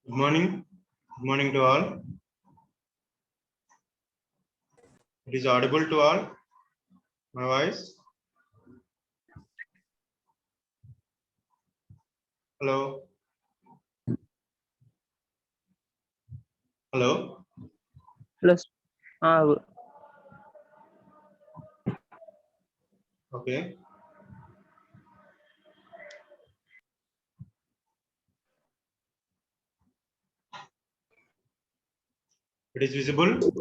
Good morning. Good morning to all. It is audible to all. My voice. Hello. Hello. Plus, Okay. It is visible.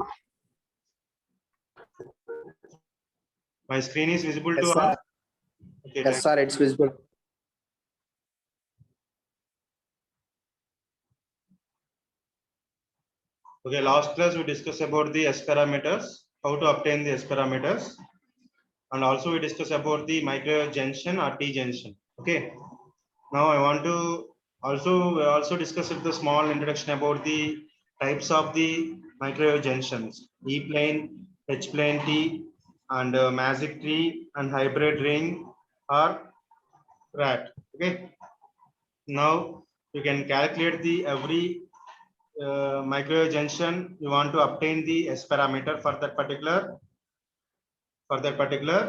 My screen is visible to Yes, all. sir. Okay. Yes, sir. It's visible. Okay. Last class we discussed about the S parameters, how to obtain the S parameters, and also we discussed about the microwave junction or T junction. Okay. Now I want to also discuss the small introduction about the types of the microwave junctions: E plane, H plane T, and magic tree and hybrid ring or rat. Okay. Now you can calculate the every microwave junction you want to obtain the S parameter for that particular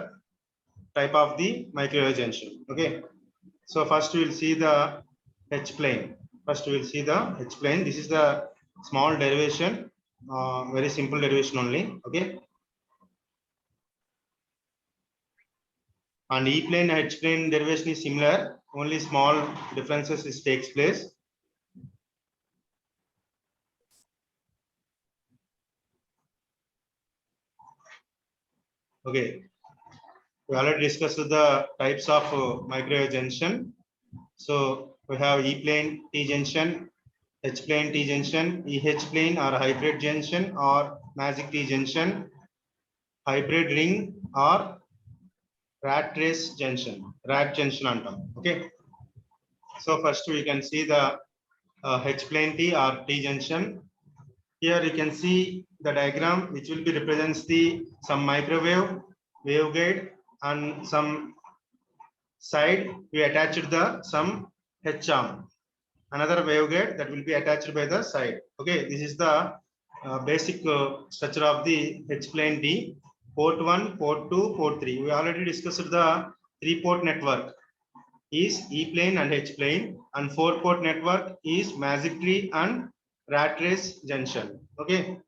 type of the microwave junction. Okay. So first we will see the H plane. First we will see the H plane. This is the small derivation, very simple derivation only. Okay. And E plane and H plane derivation is similar. Only small differences is takes place. Okay. We already discussed the types of microwave junction. So we have E plane T junction, H plane T junction, EH plane or hybrid junction or magic T junction, hybrid ring or rat junction antam. Okay. So first we can see the H plane T or T junction. Here you can see the diagram which will be represents the some microwave waveguide and some side we attached the some H arm, another waveguide that will be attached by the side. Okay, this is the basic structure of the H plane D. Port 1, port 2, port 3. We already discussed the 3-port network is E plane and H plane, and 4-port network is magic tree and rat race junction. Okay,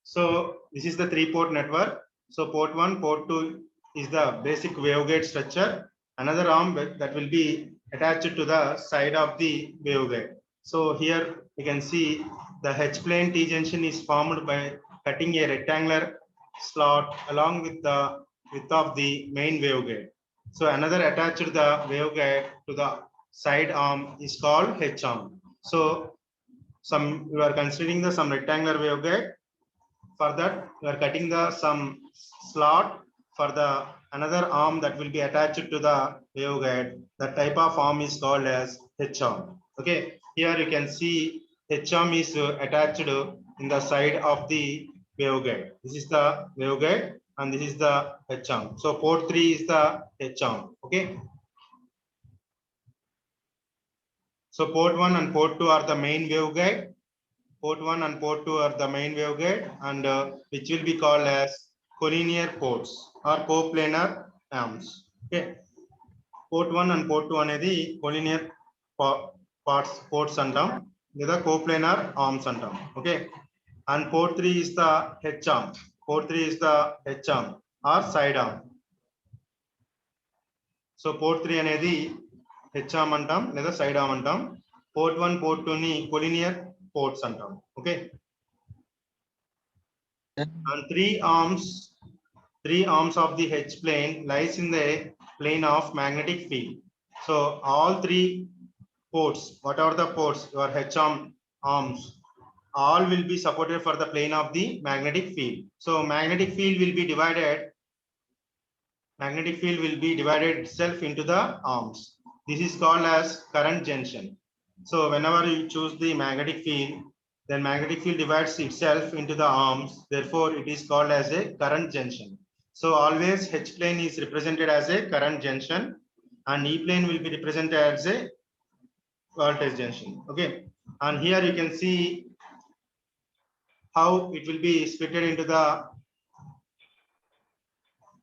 so this is the 3-port network. So port 1, port 2 is the basic waveguide structure. Another arm that will be attached to the side of the waveguide. So here you can see the H plane T junction is formed by cutting a rectangular slot along with the width of the main waveguide. So another attached to the waveguide to the side arm is called H arm. So you are considering the some rectangular waveguide. For that, we are cutting the some slot for the another arm that will be attached to the waveguide. That type of arm is called as H arm. Okay, here you can see H arm is attached in the side of the waveguide. This is the waveguide and this is the H arm. So port 3 is the H arm. Okay. So port 1 and port 2 are the main waveguide. Port 1 and port 2 are the main waveguide and which will be called as collinear ports or coplanar arms. Okay. Port 1 and port 2 అనేది collinear ports అంటాం లేదా coplanar arms అంటాం. Okay. And port 3 is the H arm. Port 3 is the H arm or side arm. So port 3 అనేది H arm అంటాం లేదా side arm అంటాం. Port 1, port 2 ని collinear ports అంటాం. Okay. And three arms of the H plane lies in the plane of magnetic field. So all three ports, whatever the ports, your H arms, all will be supported for the plane of the magnetic field. So magnetic field will be divided itself into the arms. This is called as current junction. So whenever you choose the magnetic field, then magnetic field divides itself into the arms. Therefore, it is called as a current junction. So always H plane is represented as a current junction and E plane will be represented as a voltage junction. Okay. And here you can see how it will be split into the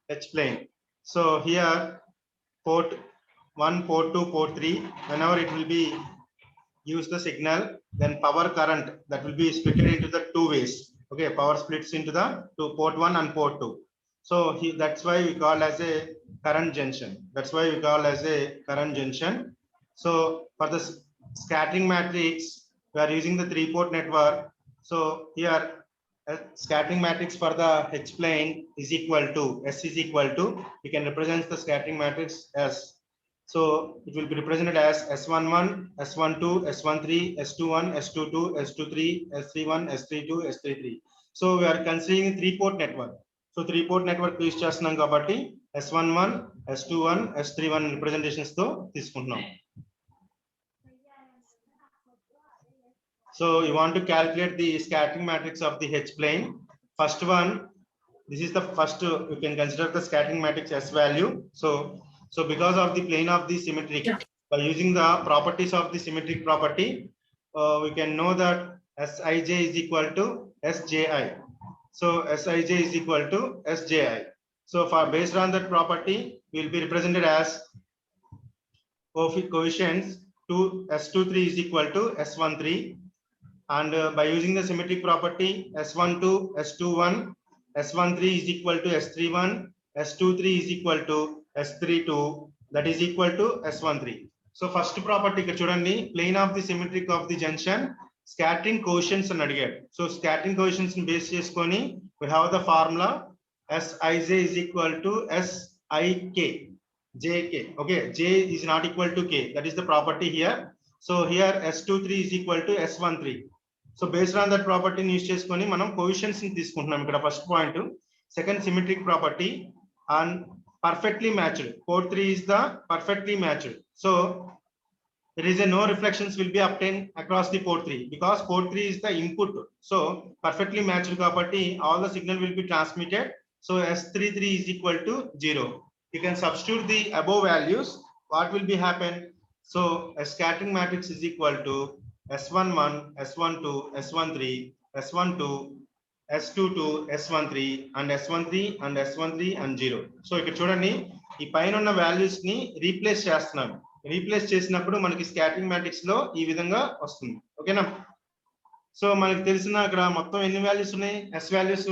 H plane. So here port 1, port 2, port 3, whenever it will be use the signal, then power current that will be split into the two ways. Okay, power splits into the port 1 and port 2. So that's why we call as a current junction. That's why we call as a current junction. So for the scattering matrix, we are using the 3-port network. So here scattering matrix for the H plane is equal to S is equal to, we can represent the scattering matrix as, so it will be represented as S11, S12, S13, S21, S22, S23, S31, S32, S33. So we are considering 3-port network. So 3-port network use చేస్తున్నాం కాబట్టి S11, S21, S31 representations తో తీసుకుంటున్నాం. So you want to calculate the scattering matrix of the H plane. First one, this is the first, you can consider the scattering matrix S value. So because of the plane of the symmetric, by using the properties of the symmetric property, we can know that Sij is equal to Sji. So Sij is equal to Sji. So for based on that property, will be represented as coefficients to S23 is equal to S13. And by using the symmetric property, S12, S21, S13 is equal to S31, S23 is equal to S32, that is equal to S13. So first property chudandi, plane of the symmetric of the junction, scattering coefficients and adigad. So scattering coefficients in base cheskoni, we have the formula Sij is equal to Sik, Jk. Okay, J is not equal to K. That is the property here. So here S23 is equal to S13. So based on that property use చేసుకొని మనం coefficients ని తీసుకుంటున్నాం ఇక్కడ first point. Second symmetric property and perfectly matched. Port 3 is the perfectly matched. So there is a no reflections will be obtained across the port 3 because port 3 is the input. So perfectly matched property, all the signal will be transmitted. So S33 is equal to 0. You can substitute the above values. What will be happen? So a scattering matrix is equal to S11, S12, S13, S12, S22, S13 and S13 and S13 and 0. So ఇక్కడ చూడండి ఈ పైన ఉన్న values ని replace చేస్తున్నాం. Replace చేసినప్పుడు మనకి scattering matrix లో ఈ విధంగా వస్తుంది. ఓకేనా? సో మనకి తెలిసిన అక్కడ మొత్తం ఎన్ని వాల్యూస్ ఉన్నాయి? ఎస్ వాల్యూస్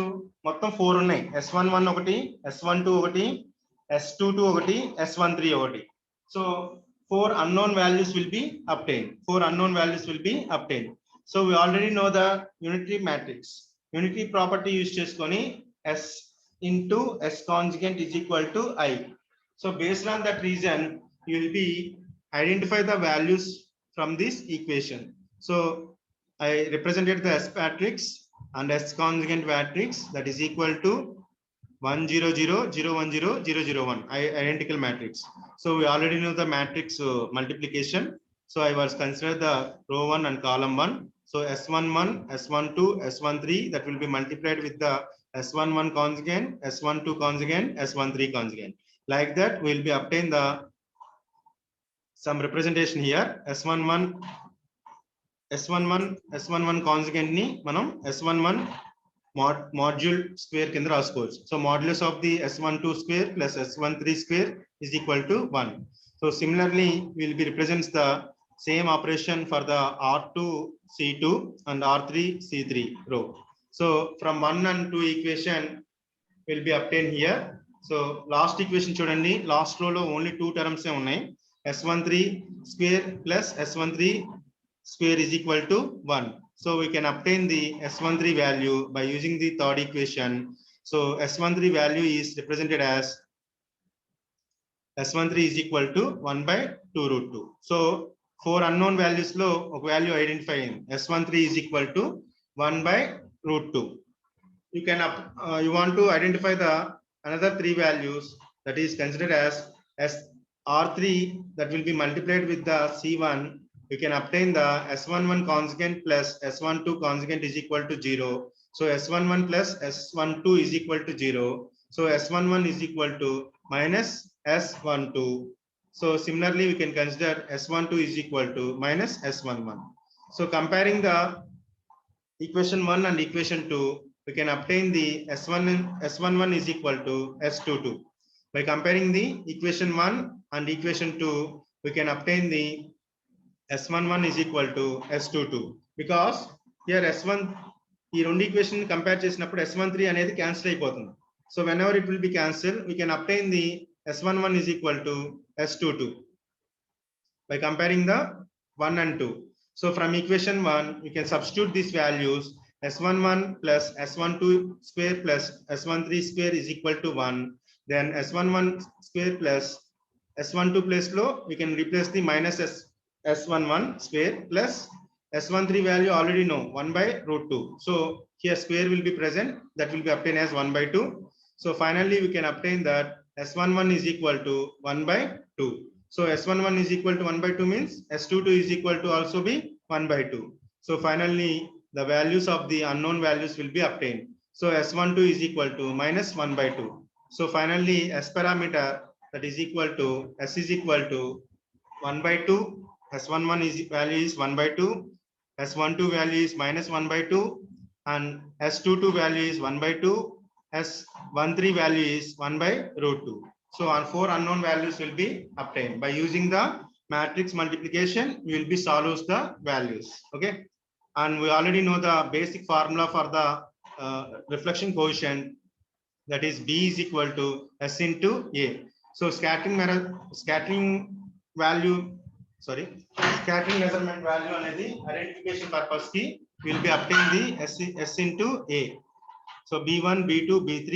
మొత్తం 4 ఉన్నాయి. S11 ఒకటి, S12 ఒకటి, S22 ఒకటి, S13 ఒకటి. So 4 unknown values will be obtained. 4 unknown values will be obtained. So we already know the unitary matrix. Unitary property use cheskoni S into S conjugate is equal to I. So based on that reason, you will be identify the values from this equation. So I represented the S matrix and S conjugate matrix that is equal to 1 0 0 0 1 0 0 0 1 identical matrix. So we already know the matrix multiplication. So I was consider the row 1 and column 1. So S11, S12, S13 that will be multiplied with the S11 conjugate, S12 conjugate, S13 conjugate. Like that we will be obtain the some representation here. S11 conjugate ni manam S11 module square కింద రాసుకోవచ్చు. So modulus of the S12 square plus S13 square is equal to 1. So similarly we will be represents the same operation for the R2 C2 and R3 C3 row. So from 1 and 2 equation will be obtained here. So last equation చూడండి, last row లో only 2 terms ఏ ఉన్నాయి. S13 square plus S13 square is equal to 1. So we can obtain the S13 value by using the third equation. So S13 value is represented as S13 is equal to 1 by 2 root 2. So 4 unknown values lo oka value identify in S13 is equal to 1 by root 2. You can you want to identify the another 3 values that is considered as R3 that will be multiplied with the C1. We can obtain the S11 conjugate plus S12 conjugate is equal to 0. So S11 plus S12 is equal to 0. So S11 is equal to minus S12. So similarly, we can consider S12 is equal to minus S11. So comparing the equation 1 and equation 2, we can obtain the S11 is equal to S22. By comparing the equation 1 and equation 2, we can obtain the S11 is equal to S22 because here S1 ఈ రెండు equation compare చేసినప్పుడు S13 అనేది cancel అయిపోతుంది. So whenever it will be cancelled, we can obtain the S11 is equal to S22 by comparing the 1 and 2. So from equation 1, we can substitute these values. S11 plus S12 square plus S13 square is equal to 1. Then S11 square plus S12 place low, we can replace the minus S11 square plus S13 value already know 1 by root 2. So here square will be present, that will be obtained as 1 by 2. So finally we can obtain that S11 is equal to 1 by 2. So S11 is equal to 1 by 2 means S22 is equal to also be 1 by 2. So finally the values of the unknown values will be obtained. So S12 is equal to minus 1 by 2. So finally S parameter, that is equal to S is equal to 1 by 2. S11 is value is 1 by 2. S12 value is minus 1 by 2. And S22 value is 1 by 2. S13 value is 1 by root 2. So our 4 unknown values will be obtained. By using the matrix multiplication, we will be solves the values. Okay. And we already know the basic formula for the reflection coefficient, that is B is equal to S into A. So scattering measurement value అనేది identification purpose ki will be obtain the S into A. So B1, B2, B3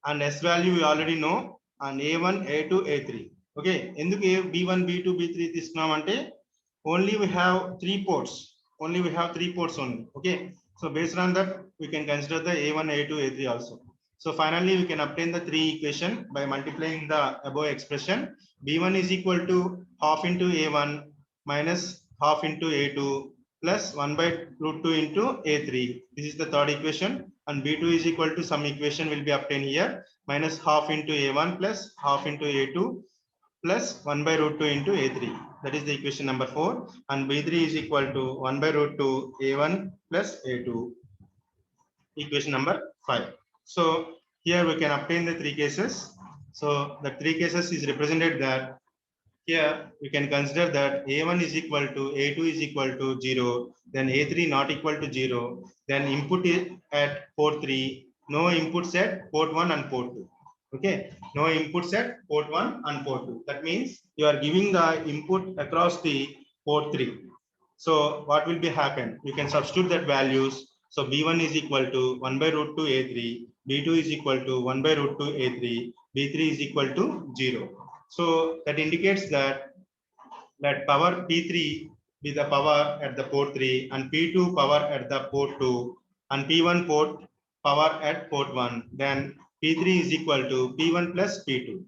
and S value we already know, and A1, A2, A3. Okay, ఎందుకు B1, B2, B3 తీసుకున్నాం అంటే only we have 3 ports. Only. Okay, so based on that we can consider the A1, A2, A3 also. So finally we can obtain the 3 equation by multiplying the above expression. B1 is equal to half into A1 minus half into A2 plus 1 by root 2 into A3. This is the third equation. And B2 is equal to some equation will be obtained here, minus half into A1 plus half into A2 plus 1 by root 2 into A3. That is the equation number 4. And B3 is equal to 1 by root 2 A1 plus A2. Equation number 5. So here we can obtain the 3 cases. So the 3 cases is represented that here we can consider that A1 is equal to A2 is equal to 0, then A3 not equal to 0, then input is at port 3, no inputs at port 1 and port 2. Okay, no inputs at port 1 and port 2. That means you are giving the input across the port 3. So what will be happen? You can substitute that values. So B1 is equal to 1 by root 2 A3, B2 is equal to 1 by root 2 A3, B3 is equal to 0. So that indicates that power P3 be the power at the port 3 and P2 power at the port 2 and P1 port power at port 1. Then P3 is equal to P1 plus P2.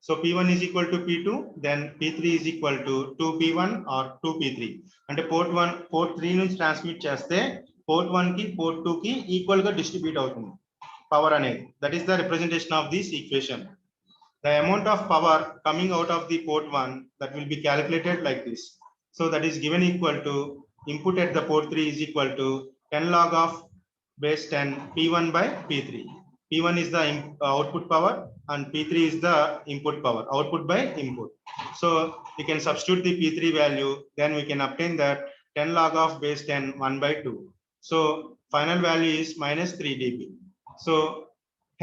So P1 is equal to P2, then P3 is equal to 2P1 or 2P3. And port 3 నుంచి transmit చేస్తే port 1 ki port 2 ki equal గా distribute అవుతుంది power అనేది. That is the representation of this equation. The amount of power coming out of the port 1, that will be calculated like this. So that is given equal to input at the port 3 is equal to 10 log of base 10 P1 by P3. P1 is the output power and P3 is the input power, output by input. So we can substitute the P3 value, then we can obtain that 10 log of base 10 1 by 2. So final value is minus 3 dB. So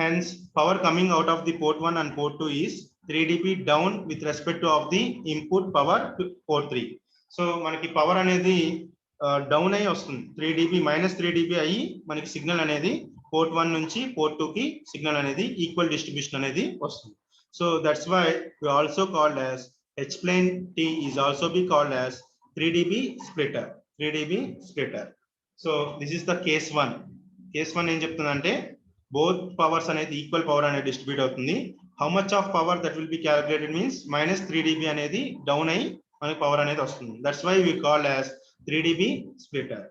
hence power coming out of the port 1 and port 2 is 3 dB down with respect to of the input power to port 3. So manaki power anedi down ayi vastundi 3 dB minus 3 dB ayi manaki signal anedi port 1 nunchi port 2 ki signal anedi equal distribution anedi vastundi. So that's why we also called as H plane T is also be called as 3 dB splitter. 3 dB splitter. So this is the case 1. Case 1 em cheptundante both powers అనేది equal power అనేది distribute అవుతుంది. How much of power that will be calculated means minus 3 dB అనేది down అయి మనకి power అనేది వస్తుంది. That's why we call as 3 dB splitter.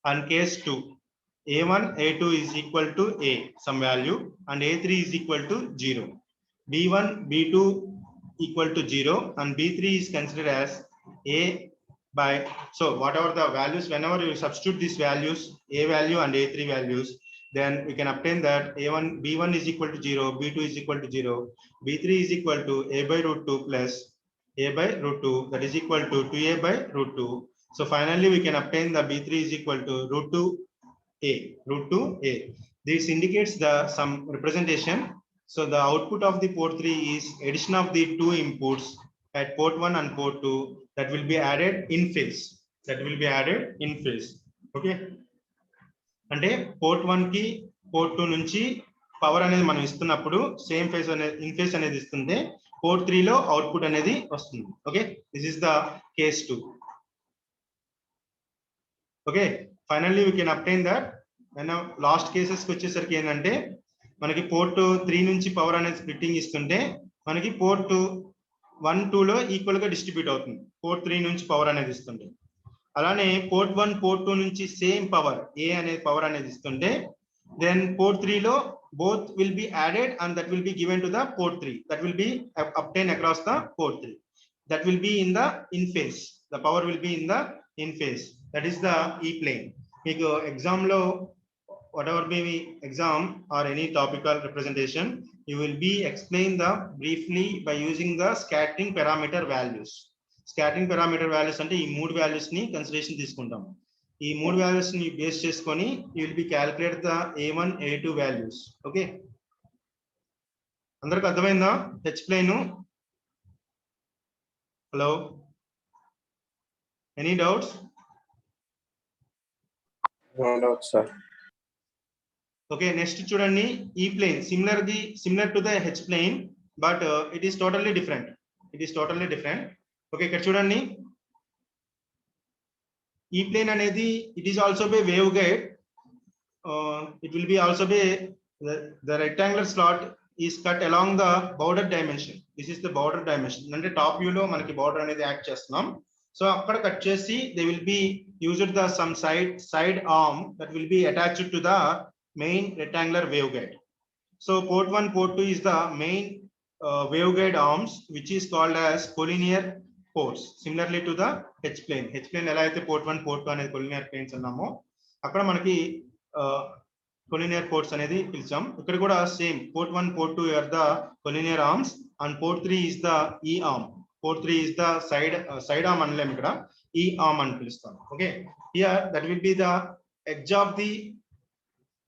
And case 2, A1, A2 is equal to A some value and A3 is equal to 0. B1, B2 equal to 0 and B3 is considered as A by, so whatever the values, whenever you substitute these values, A value and A3 values, then we can obtain that A1, B1 is equal to 0, B2 is equal to 0, B3 is equal to A by root 2 plus A by root 2, that is equal to 2A by root 2. So finally, we can obtain the B3 is equal to root 2A. This indicates the some representation. So the output of the port 3 is addition of the two inputs at port 1 and port 2 that will be added in phase. That will be added in phase. Okay. అంటే port 1 కి port 2 నుంచి power అనేది మనం ఇస్తున్నప్పుడు same phase అనేది in phase అనేది ఇస్తుంటే port 3 లో అవుట్పుట్ అనేది వస్తుంది. Okay, this is the case 2. Okay, finally we can obtain that. Last cases కి వచ్చేసరికి ఏంటంటే మనకి పోర్ట్ 3 నుంచి పవర్ అనేది స్ప్లిట్టింగ్ ఇస్తుంటే మనకి పోర్ట్ 1, 2 లో ఈక్వల్ గా డిస్ట్రిబ్యూట్ అవుతుంది పోర్ట్ 3 నుంచి పవర్ అనేది ఇస్తుంటే. అలానే పోర్ట్ 1 పోర్ట్ 2 నుంచి సేమ్ పవర్ ఏ అనే పవర్ అనేది ఇస్తుంటే దెన్ పోర్ట్ 3 లో both will be added and that will be given to the port 3, that will be obtained across the port 3, that will be in the in phase, the power will be in the in phase, that is the E plane. మీకు exam లో whatever may be exam or any topical representation, you will be explain the briefly by using the scattering parameter values. Scattering parameter values అంటే ఈ మూడు values ని consideration తీసుకుంటాం. ఈ మూడు values ని బేస్ చేసుకొని you will be calculate the A1 A2 values. Okay, అందరికి అర్థమైందా H plane? Hello, any doubts? Okay, next చూడండి ఈ plane similar to the H plane but it is totally different. Okay, ఇక్కడ చూడండి ఈ ప్లేన్ అనేది it is also by wave guide. It will be also by the rectangular slot is cut along the broader dimension. This is the broader dimension, అంటే top view లో మనకి బౌర్డర్ అనేది act చేస్తున్నాం. So అక్కడ కట్ చేసి they will be used the sum side arm that will be attached to the main rectangular wave guide. So port 1 port 2 is the main waveguide arms which is called as collinear ports, similarly to the H plane. H plane ఎలా అయితే port 1 port 2 అనేది collinear planes అన్నామో అక్కడ మనకి collinear ports అనేది పిలిచాం. ఇక్కడ కూడా same port 1 port 2 are the collinear arms and port 3 is the E arm. port 3 is the side arm అనలేం, ఇక్కడ E arm అని పిలుస్తాం. ఓకే, here that will be the edge of the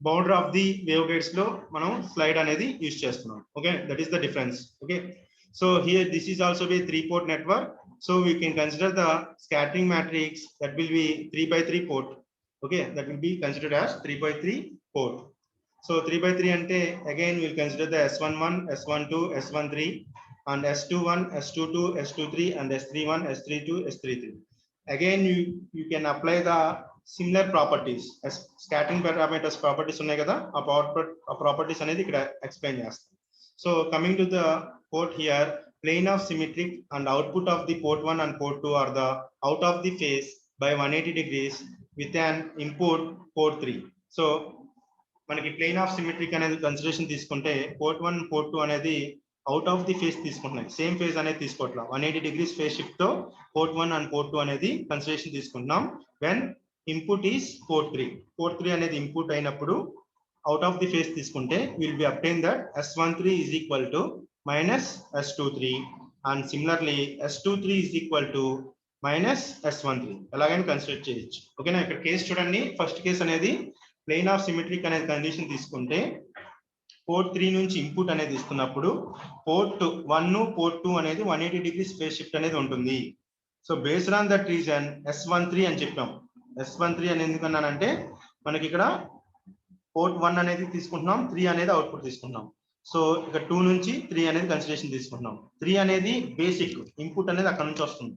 boundary of the wave guides లో మనం slide అనేది use చేస్తున్నాం. ఓకే, that is the difference. Okay, so here this is also be 3 port network. So we can consider the scattering matrix that will be 3x3 port. Okay, that will be considered as 3x3 port. So 3x3 అంటే again will consider the S11, S12, S13 and S21, S22, S23 and S31, S32, S33. Again you can apply the similar properties as scattering parameters properties ఉన్నాయి కదా, ఆ properties అనేది ఇక్కడ explain చేస్తాం. So coming to the port here, plane of symmetric and output of the port 1 and port 2 are the out of the phase by 180 degrees with an input port 3. So మనకి plane of symmetric అనేది consideration తీసుకుంటే port 1 port 2 అనేది out of the phase తీసుకుంటున్నాయి, same phase అనేది తీసుకోవట్లా. 180 degrees phase shift తో port 1 and port 2 అనేది consideration తీసుకుంటున్నాం. When input is port 3 అనేది ఇన్పుట్ అయినప్పుడు అవుట్ ఆఫ్ ది ఫేజ్ తీసుకుంటే will be obtain that S13 is equal to minus S23 and similarly S23 is equal to minus S13 ఎలాగైనా consider చేయొచ్చు. ఓకేనా, ఇక్కడ case చూడండి. ఫస్ట్ కేసు అనేది plane of symmetric అనేది కండిషన్ తీసుకుంటే పోర్ట్ 3 నుంచి ఇన్పుట్ అనేది ఇస్తున్నప్పుడు పోర్ట్ 1 పోర్ట్ 2 అనేది 180 degrees ఫేజ్ షిఫ్ట్ అనేది ఉంటుంది. So based on that reason S13 అని చెప్పాం. S13 అని ఎందుకన్నానంటే మనకి ఇక్కడ పోర్ట్ 1 అనేది తీసుకుంటున్నాం, 3 అనేది అవుట్పుట్ తీసుకుంటున్నాం. సో ఇక్కడ 2 నుంచి 3 అనేది కన్సిడరేషన్ తీసుకుంటున్నాం. 3 అనేది బేసిక్ ఇన్పుట్ అనేది అక్కడ నుంచి వస్తుంది.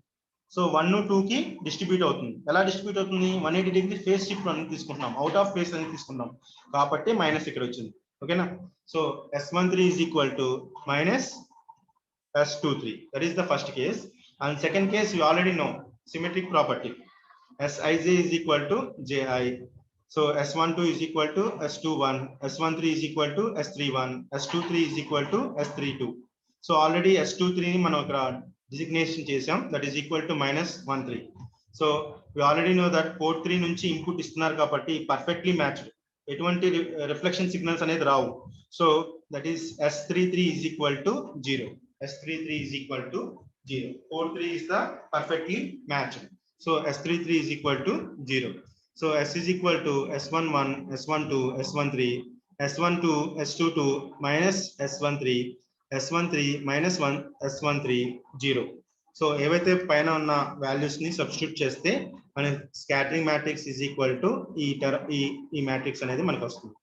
సో 1 2 కి డిస్ట్రిబ్యూట్ అవుతుంది. ఎలా డిస్ట్రిబ్యూట్ అవుతుంది? 180 degree ఫేజ్ షిఫ్ట్ అనేది తీసుకుంటున్నాం, అవుట్ ఆఫ్ ఫేజ్ అనేది తీసుకుంటాం కాబట్టి మైనస్ ఇక్కడ వచ్చింది. ఓకేనా, so S13 is equal to minus S23. That is the first case. And second case you already know symmetric property. Sij is equal to Ji. So S12 is equal to S21, S13 is equal to S31, S23 is equal to S32. So already S23 ని మనం ఇక్కడ designation చేసాం, that is equal to -13. So we already know that port 3 నుంచి input ఇస్తున్నారు కాబట్టి perfectly matched, ఎటువంటి reflection signals అనేది రావు. So that is S33 is equal to 0. S33 is equal to 0. Port 3 is the perfectly matched. So S33 is equal to 0. So S is equal to S11, S12, S13, S12, S22 minus S13, S13 minus 1, S13, 0. So ఏవైతే పైన ఉన్న values ని substitute చేస్తే మన scattering matrix is equal to ఈ matrix అనేది మనకు వస్తుంది.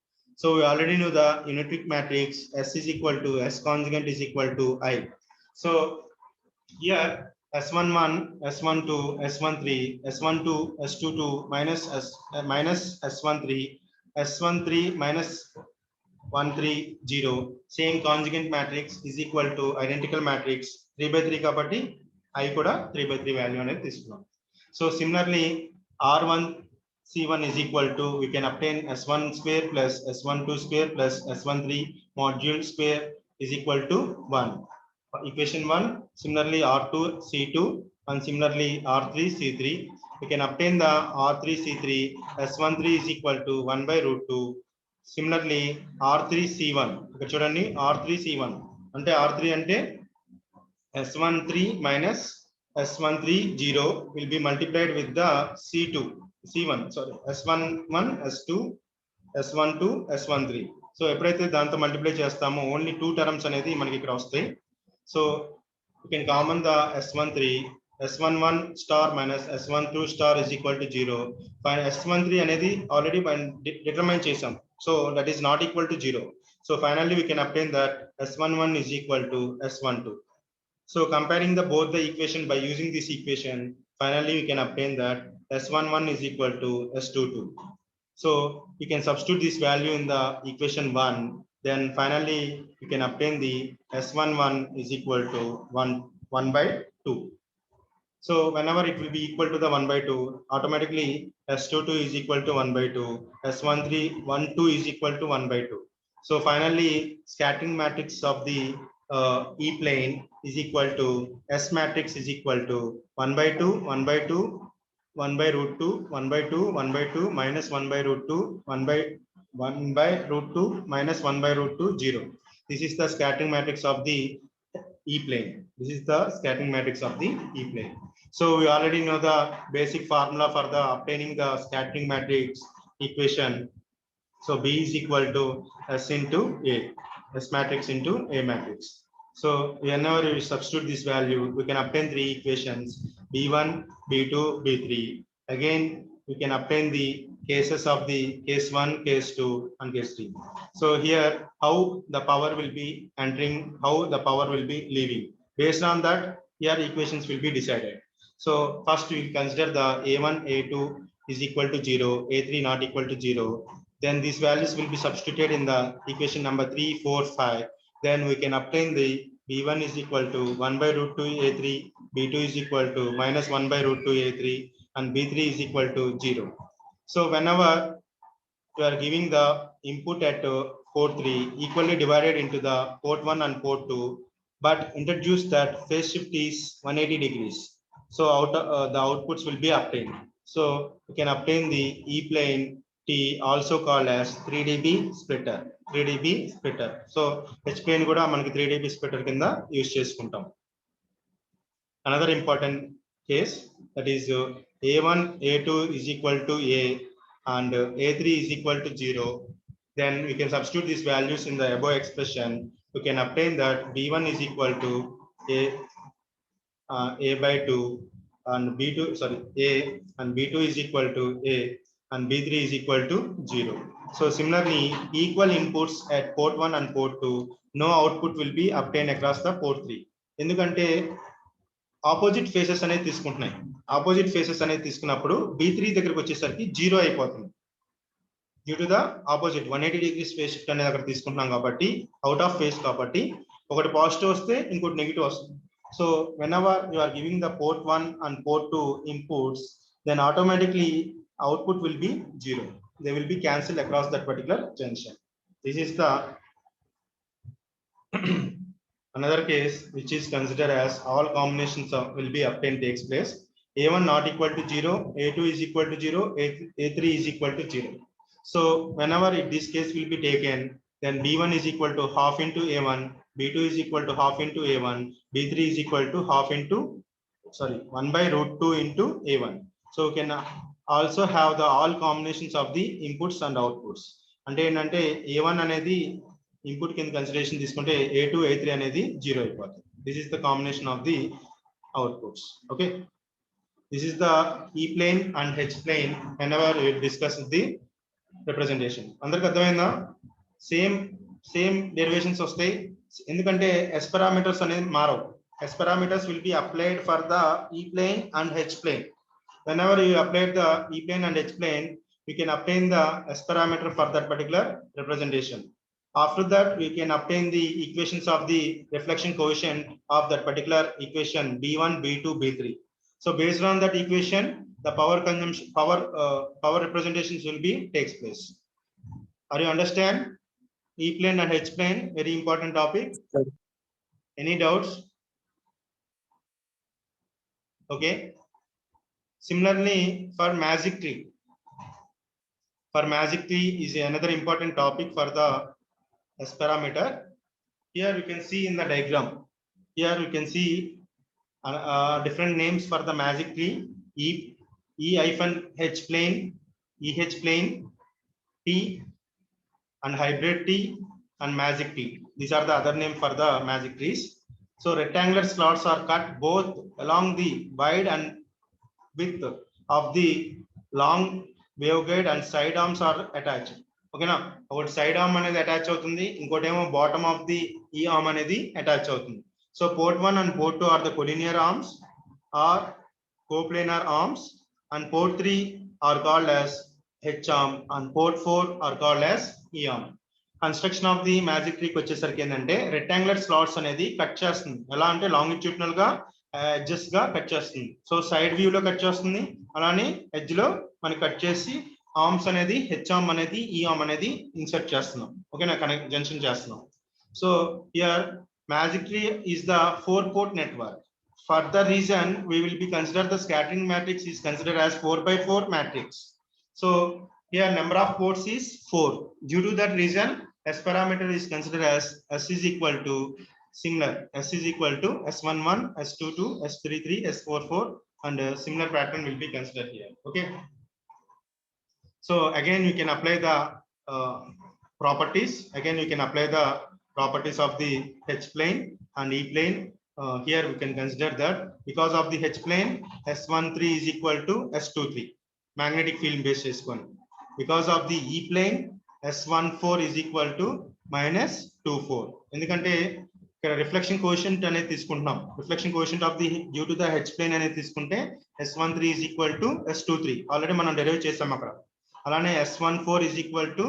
So we already know the unitic matrix S is equal to S conjugate is equal to I. So here S11, S12, S13, S12, S22 minus S13, S13 minus 1, 3, 0. Same conjugate matrix is equal to identical matrix 3 by 3 కాబట్టి I కూడా 3 by 3 value అనేది తీసుకున్నాం. So similarly R1 C1 is equal to, we can obtain S1 square plus S12 square plus S13 module square is equal to 1. Equation 1. Similarly R2 C2 and similarly R3 C3. We can obtain the R3 C3 S13 is equal to 1 by root 2. Similarly R3 C1. ఇక్కడ చూడండి R3 C1 అంటే R3 అంటే S13 minus S13 0 will be multiplied with the C1, sorry, S11, S2, S12, S13. So ఎప్పుడైతే దాంతో multiply చేస్తామో only 2 terms అనేది మనకి ఇక్కడ వస్తాయి. So you can common the S13, S11 star minus S12 star is equal to 0. S13 అనేది already determine చేసాం, so that is not equal to 0. So finally we can obtain that S11 is equal to S12. So comparing the both the equation by using this equation, finally we can obtain that S11 is equal to S22. So you can substitute this value in the equation 1. Then finally you can obtain the S11 is equal to 1 by 2. So whenever it will be equal to the 1 by 2, automatically S22 is equal to 1 by 2. S13 is equal to 1 by 2. So finally scattering matrix of the E plane is equal to S matrix is equal to 1 by 2, 1 by 2, 1 by root 2, 1 by 2, 1 by 2 minus 1 by root 2, 1 by root 2 minus 1 by root 2, 0. This is the scattering matrix of the E plane. This is the scattering matrix of the E plane. So we already know the basic formula for the obtaining the scattering matrix equation. So B is equal to S into A, S matrix into A matrix. So whenever we substitute this value, we can obtain 3 equations, B1, B2, B3. Again, we can obtain the cases of the case 1, case 2, and case 3. So here, how the power will be entering, how the power will be leaving. Based on that, here equations will be decided. So first we will consider the A1, A2 is equal to 0, A3 not equal to 0. Then these values will be substituted in the equation number 3, 4, 5. Then we can obtain the B1 is equal to 1 by root 2 A3, B2 is equal to minus 1 by root 2 A3, and B3 is equal to 0. So whenever you are giving the input at port 3 equally divided into the port 1 and port 2, but introduce that phase shift is 180 degrees. So the outputs will be obtained. So you can obtain the E plane T, also called as 3 dB splitter. 3 dB splitter. So H plane కూడా మనకి 3 dB splitter కింద use చేసుకుంటాం. Another important case, that is A1, A2 is equal to A and A3 is equal to 0. Then we can substitute these values in the above expression. We can obtain that B1 is equal to A by 2 and B2, sorry, A and B2 is equal to A and B3 is equal to 0. So similarly, equal inputs at port 1 and port 2, no output will be obtained across the port 3. ఎందుకంటే opposite faces అనేది తీసుకుంటున్నాయి. Opposite faces అనేది తీసుకున్నప్పుడు B3 దగ్గరకు వచ్చేసరికి 0 అయిపోతుంది. Due to the opposite 180 degrees phase shift అనేది అక్కడ తీసుకుంటున్నాం కాబట్టి, అవుట్ ఆఫ్ ఫేస్ కాబట్టి ఒకటి పాజిటివ్ వస్తే ఇంకోటి నెగిటివ్ వస్తుంది. So whenever you are giving the port 1 and port 2 inputs, then automatically output will be 0. They will be cancelled across that particular junction. This is the another case which is considered as all combinations of will be obtained takes place. A1 not equal to 0, A2 is equal to 0, A3 is equal to 0. So whenever this case will be taken, then B1 is equal to half into A1, B2 is equal to half into A1, B3 is equal to half into, 1 by root 2 into A1. So we can also have the all combinations of the inputs and outputs. అంటే ఏంటంటే A1 అనేది input కింద consideration తీసుకుంటే A2 A3 అనేది 0 అయిపోతుంది. This is the combination of the outputs. Okay. This is the E plane and H plane whenever we discuss the representation. అందరికి అర్థమైందా? Same derivations వస్తాయి ఎందుకంటే S parameters అనేది మారవు. S parameters will be applied for the E plane and H plane. Whenever you apply the E plane and H plane, you can obtain the S parameter for that particular representation. After that, we can obtain the equations of the reflection coefficient of that particular equation B1, B2, B3. So based on that equation, the power consumption, power representations will be takes place. Are you understand? E plane and H plane, very important topic. Any doubts? Okay. Similarly, for magic tree. For magic tree is another important topic for the S parameter. Here you can see in the diagram. Here you can see different names for the magic tree. E hyphen H plane, EH plane, T, and hybrid T, and magic T. These are the other name for the magic trees. So rectangular slots are cut both along the wide and width of the long waveguide and side arms are attached. Okay na, ఒకటి side arm అనేది attach అవుతుంది, ఇంకోటేమో bottom of the E arm అనేది attach అవుతుంది. So port 1 and port 2 are the collinear arms or coplanar arms, and port 3 are called as H arm and port 4 are called as E arm. Construction of the magic ట్రీకి వచ్చేసరికి ఏంటంటే rectangular slots అనేది cut చేస్తుంది. ఎలా అంటే longitudinal గా edges గా cut చేస్తుంది. సో సైడ్ వ్యూ లో కట్ చేస్తుంది, అలానే ఎడ్జ్ లో మనకి కట్ చేసి ఆర్మ్స్ అనేది హెచ్ ఆర్మ్ అనేది ఈ ఆర్మ్ అనేది ఇన్సర్ట్ చేస్తున్నాం. ఓకేనా, కనెక్ట్ జంక్షన్ చేస్తున్నాం. So here magic tree is the 4-port network. For the reason we will be consider the scattering matrix is considered as 4x4 matrix. So here number of ports is 4. Due to that reason, S parameter is considered as S is equal to similar. S is equal to S11, S22, S33, S44, and a similar pattern will be considered here. Okay. So again, you can apply the properties. Again, you can apply the properties of the H plane and E plane. Here we can consider that because of the H plane, S13 is equal to S23, magnetic field based S1. Because of the E plane, S14 is equal to minus 24. ఎందుకంటే ఇక్కడ reflection coefficient అనేది తీసుకుంటున్నాం. Reflection coefficient of the due to the H plane అనేది తీసుకుంటే S13 is equal to S23. Already మనం derive చేసాం అక్కడ. అలానే S14 is equal to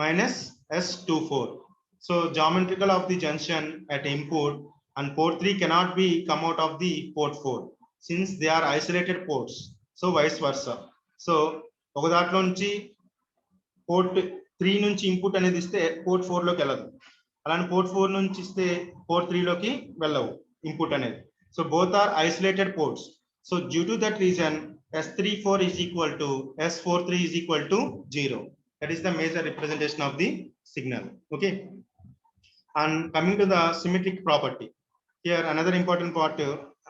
minus S24. So geometrical of the junction at input and port 3 cannot be come out of the port 4 since they are isolated ports. So vice versa. So ఒక దాంట్లో నుంచి port 3 నుంచి input అనేది ఇస్తే port 4 లోకి వెళ్ళదు, అలానే port 4 నుంచి ఇస్తే పోర్ట్ 3 లోకి వెళ్ళవు ఇన్పుట్ అనేది. So both are isolated ports. So due to that reason S34 is equal to S43 is equal to 0. That is the major representation of the signal. Okay. And coming to the symmetric property, here another important part,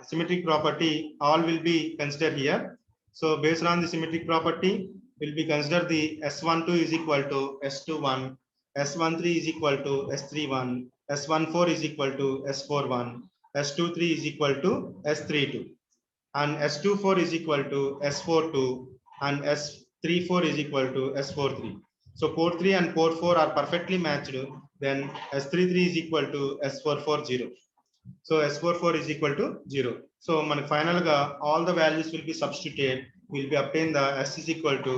symmetric property, all will be considered here. So based on the symmetric property, will be consider the S12 is equal to S21, S13 is equal to S31, S14 is equal to S41, S23 is equal to S32, and S24 is equal to S42, and S34 is equal to S43. So port 3 and port 4 are perfectly matched. Then S33 is equal to S440. So S44 is equal to 0. So మన final గా all the values will be substituted. Will be obtain the S is equal to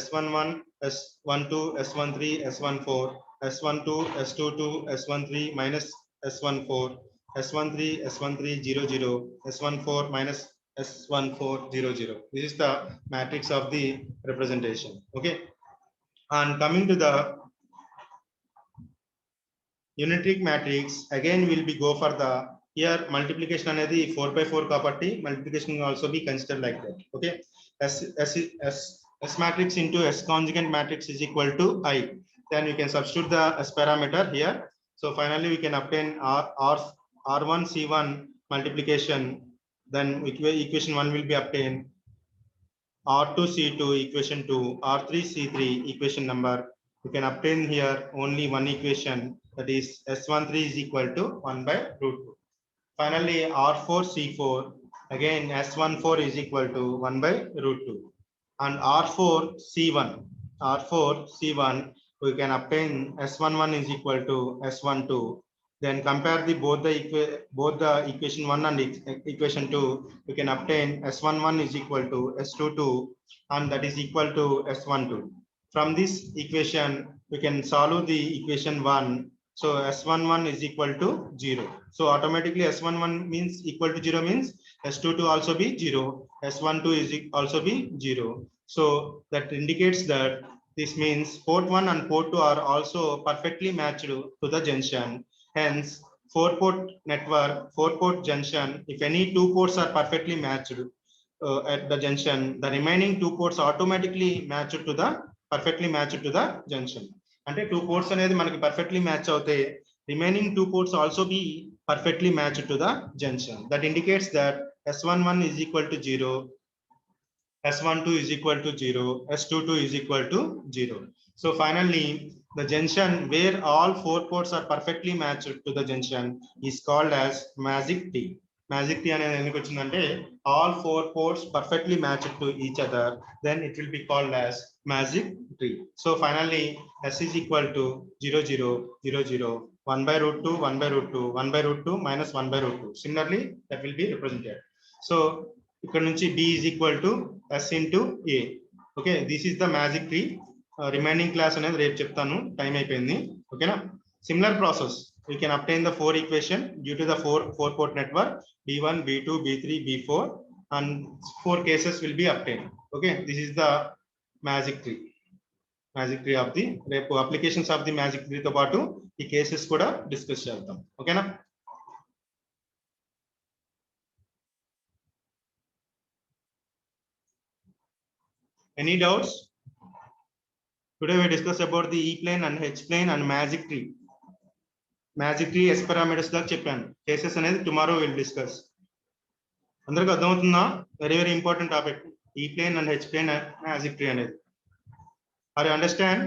S11, S12, S13, S14, S12, S22, S13 minus S14, S13, S13 00, S14 minus S14 00. This is the matrix of the representation. Okay. And coming to the unitic matrix, again will be go for the here multiplication అనేది 4 by 4 కాబట్టి multiplication will also be considered like that. Okay, S matrix into S conjugate matrix is equal to I. Then we can substitute the S parameter here. So finally we can obtain R1 C1 multiplication. Then equation 1 will be obtained. R2 C2 equation 2, R3 C3 equation number. You can obtain here only one equation, that is S13 is equal to 1 by root 2. Finally, R4 C4, again S14 is equal to 1 by root 2. And R4 C1, we can obtain S11 is equal to S12. Then compare both the equation 1 and equation 2, we can obtain S11 is equal to S22 and that is equal to S12. From this equation, we can solve the equation 1. So S11 is equal to 0. So automatically S11 means equal to 0 means S22 also be 0. S12 is also be 0. So that indicates that this means port 1 and port 2 are also perfectly matched to the junction. Hence, 4-port network, 4-port junction, if any 2 ports are perfectly matched at the junction, the remaining 2 ports automatically perfectly matched to the junction. అంటే 2 ports అనేది మనకి perfectly match అవుతే remaining 2 ports also be perfectly matched to the junction. That indicates that S11 is equal to 0, S12 is equal to 0, S22 is equal to 0. So finally, the junction where all 4 ports are perfectly matched to the junction is called as magic tree. Magic tree అనేది ఎందుకు వచ్చిందంటే all 4 ports perfectly matched to each other, then it will be called as magic tree. So finally, S is equal to 0, 0, 0, 0, 1 by root 2, 1 by root 2, 1 by root 2 minus 1 by root 2. Similarly, that will be represented. So ఇక్కడ నుంచి B is equal to S into A. Okay, this is the magic tree. Remaining class అనేది రేపు చెప్తాను, time అయిపోయింది. ఓకేనా, similar process we can obtain the 4 equation due to the 4 port network B1, B2, B3, B4 and 4 cases will be obtained. Okay, this is the magic tree of the రేపు applications of the magic tree తో పాటు ఈ cases కూడా discuss చేద్దాం. ఓకేనా, any doubts? Today we discuss about the E plane and H plane and magic tree. Magic tree S parameters దాకా చెప్పాను, cases అనేది టుమారో విల్ డిస్కస్. అందరికి అర్థమవుతుందా? Very very important topic, E plane and H plane and magic tree అనేది. Are you understand?